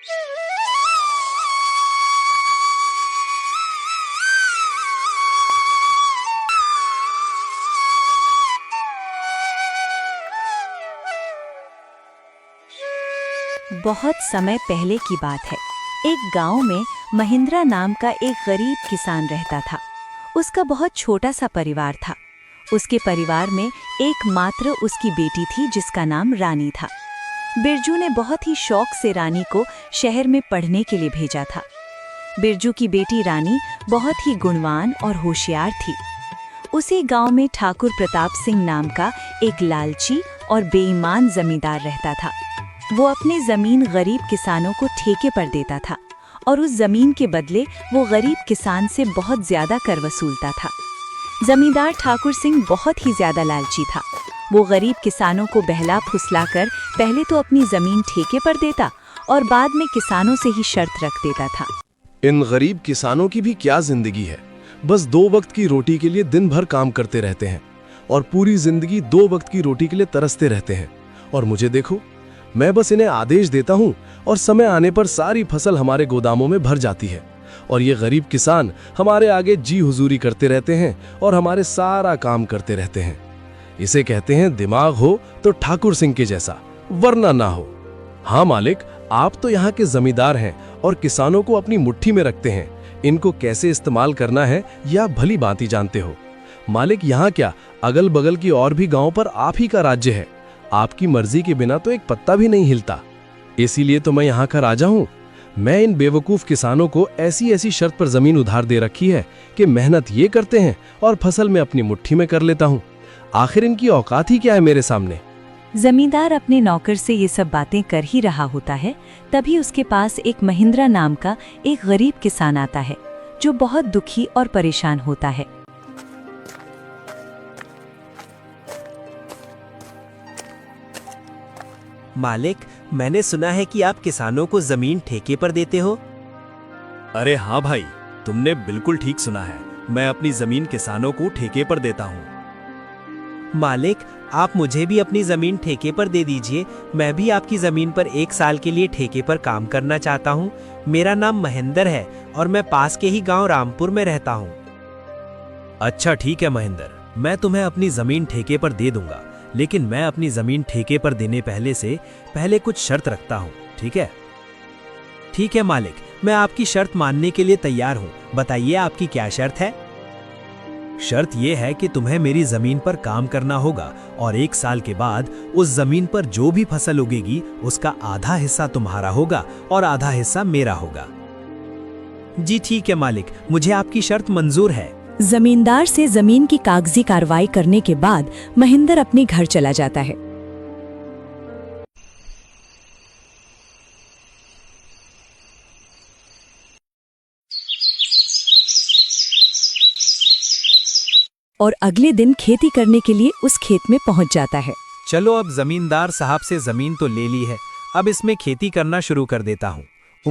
बहुत समय पहले की बात है। एक गांव में महिंद्रा नाम का एक गरीब किसान रहता था। उसका बहुत छोटा सा परिवार था। उसके परिवार में एकमात्र उसकी बेटी थी जिसका नाम रानी था। बिरजू ने बहुत ही शौक से रानी को शहर में पढ़ने के लिए भेजा था। बिरजू की बेटी रानी बहुत ही गुणवान और होशियार थी। उसी गांव में ठाकुर प्रताप सिंह नाम का एक लालची और बेईमान जमींदार रहता था। वो अपनी जमीन गरीब किसानों को ठेके पर देता था और उस जमीन के बदले वो गरीब किसान से बहुत ज्यादा कर वसूलता था। जमींदार ठाकुर सिंह बहुत ही ज्यादा लालची था। वो गरीब किसानों को बहला फुसलाकर पहले तो अपनी जमीन ठेके पर देता और बाद में किसानों से ही शर्त रख देता था। इन गरीब किसानों की भी क्या जिंदगी है। बस 2 वक्त की रोटी के लिए दिन भर काम करते रहते हैं और पूरी जिंदगी 2 वक्त की रोटी के लिए तरसते रहते हैं। और मुझे देखो, मैं बस इन्हें आदेश देता हूँ और समय आने पर सारी फसल हमारे गोदामों में भर जाती है और ये गरीब किसान हमारे आगे जी हुजूरी करते रहते हैं और हमारे सारा काम करते रहते हैं। इसे कहते हैं दिमाग हो तो ठाकुर सिंह के जैसा, वरना ना हो। हाँ मालिक, आप तो यहाँ के जमींदार हैं और किसानों को अपनी मुट्ठी में रखते हैं। इनको कैसे इस्तेमाल करना है यह भली भांति जानते हो। मालिक, यहाँ क्या, अगल बगल की और भी गाँव पर आप ही का राज्य है। आपकी मर्जी के बिना तो एक पत्ता भी नहीं हिलता। इसीलिए तो मैं यहाँ का राजा हूँ। मैं इन बेवकूफ किसानों को ऐसी ऐसी शर्त पर जमीन उधार दे रखी है कि मेहनत ये करते हैं और फसल में अपनी मुट्ठी में कर लेता हूँ। आखिर इनकी औकात ही क्या है मेरे सामने। जमींदार अपने नौकर से ये सब बातें कर ही रहा होता है, तभी उसके पास एक महिंद्रा नाम का एक गरीब किसान आता है जो बहुत दुखी और परेशान होता है। मालिक, मैंने सुना है कि आप किसानों को जमीन ठेके पर देते हो। अरे हाँ भाई, तुमने बिल्कुल ठीक सुना है। मैं अपनी जमीन किसानों को ठेके पर देता हूँ। मालिक, आप मुझे भी अपनी जमीन ठेके पर दे दीजिए। मैं भी आपकी जमीन पर 1 साल के लिए ठेके पर काम करना चाहता हूँ। मेरा नाम महेंद्र है और मैं पास के ही गांव रामपुर में रहता हूँ। अच्छा ठीक है महेंद्र, मैं तुम्हें अपनी जमीन ठेके पर दे दूंगा, लेकिन मैं अपनी जमीन ठेके पर देने पहले कुछ शर्त रखता हूँ, ठीक है? ठीक है मालिक, मैं आपकी शर्त मानने के लिए तैयार हूँ। बताइए आपकी क्या शर्त है? शर्त यह है कि तुम्हें मेरी जमीन पर काम करना होगा और 1 साल के बाद उस जमीन पर जो भी फसल उगेगी उसका आधा हिस्सा तुम्हारा होगा और आधा हिस्सा मेरा होगा। जी ठीक है मालिक, मुझे आपकी शर्त मंजूर है। जमींदार से जमीन की कागजी कार्रवाई करने के बाद महिंद्र अपने घर चला जाता है। और अगले दिन खेती करने के लिए उस खेत में पहुंच जाता है। चलो, अब जमींदार साहब से जमीन तो ले ली है, अब इसमें खेती करना शुरू कर देता हूँ।